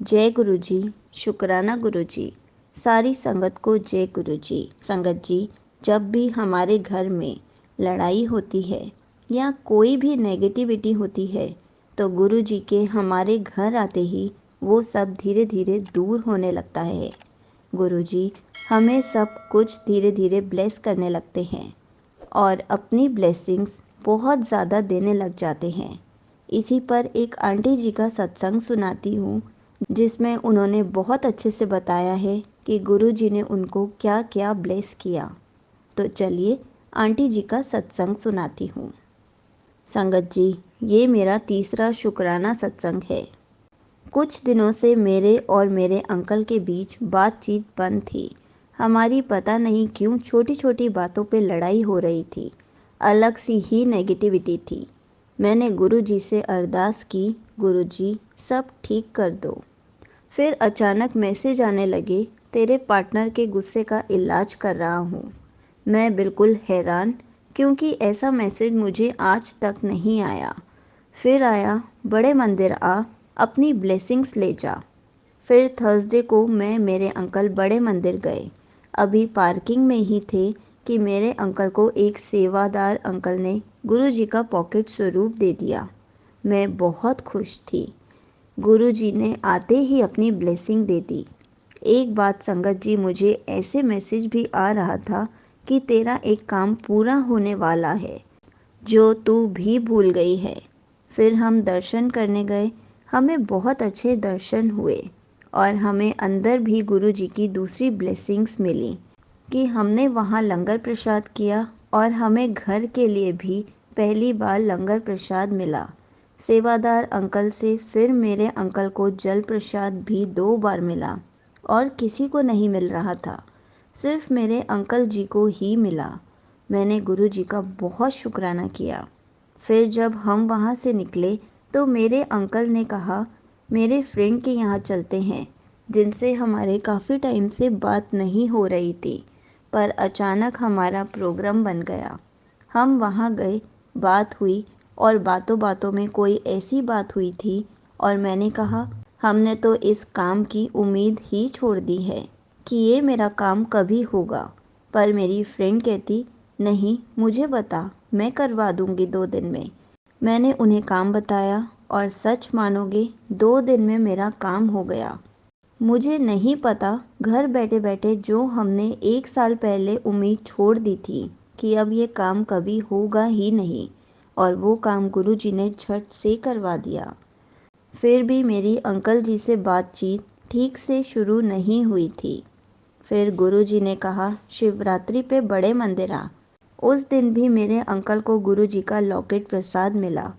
जय गुरु जी। शुक्राना गुरु जी। सारी संगत को जय गुरु जी। संगत जी, जब भी हमारे घर में लड़ाई होती है या कोई भी नेगेटिविटी होती है तो गुरु जी के हमारे घर आते ही वो सब धीरे धीरे दूर होने लगता है। गुरु जी हमें सब कुछ धीरे धीरे ब्लेस करने लगते हैं और अपनी ब्लेसिंग्स बहुत ज़्यादा देने लग जाते हैं। इसी पर एक आंटी जी का सत्संग सुनाती हूँ जिसमें उन्होंने बहुत अच्छे से बताया है कि गुरु जी ने उनको क्या क्या ब्लेस किया। तो चलिए आंटी जी का सत्संग सुनाती हूँ। संगत जी, ये मेरा तीसरा शुक्राना सत्संग है। कुछ दिनों से मेरे और मेरे अंकल के बीच बातचीत बंद थी। हमारी पता नहीं क्यों छोटी छोटी बातों पे लड़ाई हो रही थी। अलग सी ही नेगेटिविटी थी। मैंने गुरु जी से अरदास की, गुरु जी सब ठीक कर दो। फिर अचानक मैसेज आने लगे, तेरे पार्टनर के गुस्से का इलाज कर रहा हूँ। मैं बिल्कुल हैरान, क्योंकि ऐसा मैसेज मुझे आज तक नहीं आया। फिर आया, बड़े मंदिर आ, अपनी ब्लेसिंग्स ले जा। फिर थर्सडे को मैं मेरे अंकल बड़े मंदिर गए। अभी पार्किंग में ही थे कि मेरे अंकल को एक सेवादार अंकल ने गुरु जी का पॉकेट स्वरूप दे दिया। मैं बहुत खुश थी। गुरु जी ने आते ही अपनी ब्लेसिंग दे दी। एक बात संगत जी, मुझे ऐसे मैसेज भी आ रहा था कि तेरा एक काम पूरा होने वाला है जो तू भी भूल गई है। फिर हम दर्शन करने गए। हमें बहुत अच्छे दर्शन हुए और हमें अंदर भी गुरु जी की दूसरी ब्लेसिंग्स मिली कि हमने वहाँ लंगर प्रसाद किया और हमें घर के लिए भी पहली बार लंगर प्रसाद मिला। सेवादार अंकल से फिर मेरे अंकल को जल प्रसाद भी 2 बार मिला और किसी को नहीं मिल रहा था, सिर्फ मेरे अंकल जी को ही मिला। मैंने गुरु जी का बहुत शुक्राना किया। फिर जब हम वहाँ से निकले तो मेरे अंकल ने कहा, मेरे फ्रेंड के यहाँ चलते हैं जिनसे हमारे काफ़ी टाइम से बात नहीं हो रही थी, पर अचानक हमारा प्रोग्राम बन गया। हम वहाँ गए, बात हुई और बातों बातों में कोई ऐसी बात हुई थी और मैंने कहा, हमने तो इस काम की उम्मीद ही छोड़ दी है कि ये मेरा काम कभी होगा। पर मेरी फ्रेंड कहती, नहीं मुझे बता, मैं करवा दूंगी 2 दिन में। मैंने उन्हें काम बताया और सच मानोगे 2 दिन में मेरा काम हो गया। मुझे नहीं पता घर बैठे बैठे जो हमने 1 साल पहले उम्मीद छोड़ दी थी कि अब ये काम कभी होगा ही नहीं, और वो काम गुरु जी ने झट से करवा दिया। फिर भी मेरी अंकल जी से बातचीत ठीक से शुरू नहीं हुई थी। फिर गुरु जी ने कहा, शिवरात्रि पे बड़े मंदिर आ। उस दिन भी मेरे अंकल को गुरु जी का लॉकेट प्रसाद मिला।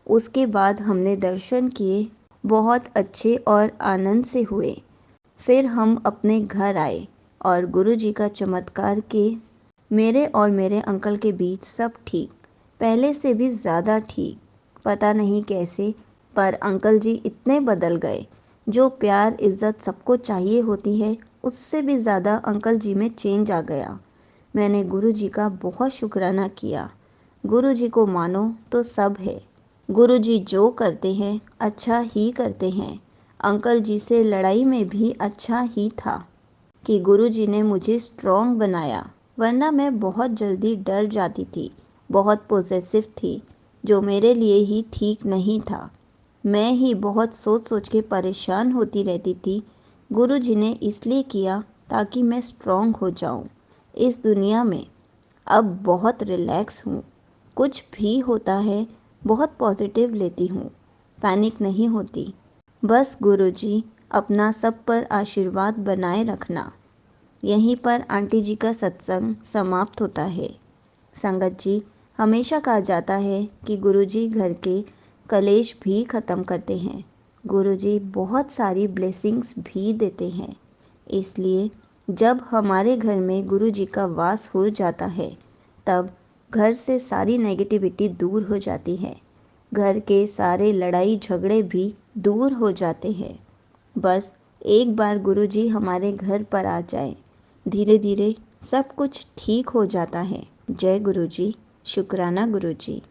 उसके बाद हमने दर्शन किए, बहुत अच्छे और आनंद से हुए। फिर हम अपने घर आए और गुरु जी का चमत्कार के मेरे और मेरे अंकल के बीच सब ठीक, पहले से भी ज़्यादा ठीक। पता नहीं कैसे, पर अंकल जी इतने बदल गए। जो प्यार इज्जत सबको चाहिए होती है, उससे भी ज़्यादा अंकल जी में चेंज आ गया। मैंने गुरु जी का बहुत शुक्राना किया। गुरु जी को मानो तो सब है। गुरु जी जो करते हैं अच्छा ही करते हैं। अंकल जी से लड़ाई में भी अच्छा ही था कि गुरु जी ने मुझे स्ट्रॉन्ग बनाया, वरना मैं बहुत जल्दी डर जाती थी, बहुत पॉसेसिव थी, जो मेरे लिए ही ठीक नहीं था। मैं ही बहुत सोच सोच के परेशान होती रहती थी। गुरु जी ने इसलिए किया ताकि मैं स्ट्रॉन्ग हो जाऊं। इस दुनिया में अब बहुत रिलैक्स हूँ। कुछ भी होता है बहुत पॉजिटिव लेती हूँ, पैनिक नहीं होती। बस गुरु जी अपना सब पर आशीर्वाद बनाए रखना। यहीं पर आंटी जी का सत्संग समाप्त होता है। संगत जी, हमेशा कहा जाता है कि गुरु जी घर के कलेश भी ख़त्म करते हैं। गुरु जी बहुत सारी ब्लेसिंग्स भी देते हैं। इसलिए जब हमारे घर में गुरु जी का वास हो जाता है, तब घर से सारी नेगेटिविटी दूर हो जाती है। घर के सारे लड़ाई झगड़े भी दूर हो जाते हैं। बस एक बार गुरु जी हमारे घर पर आ जाए, धीरे धीरे सब कुछ ठीक हो जाता है। जय गुरु जी। शुक्राना गुरु जी।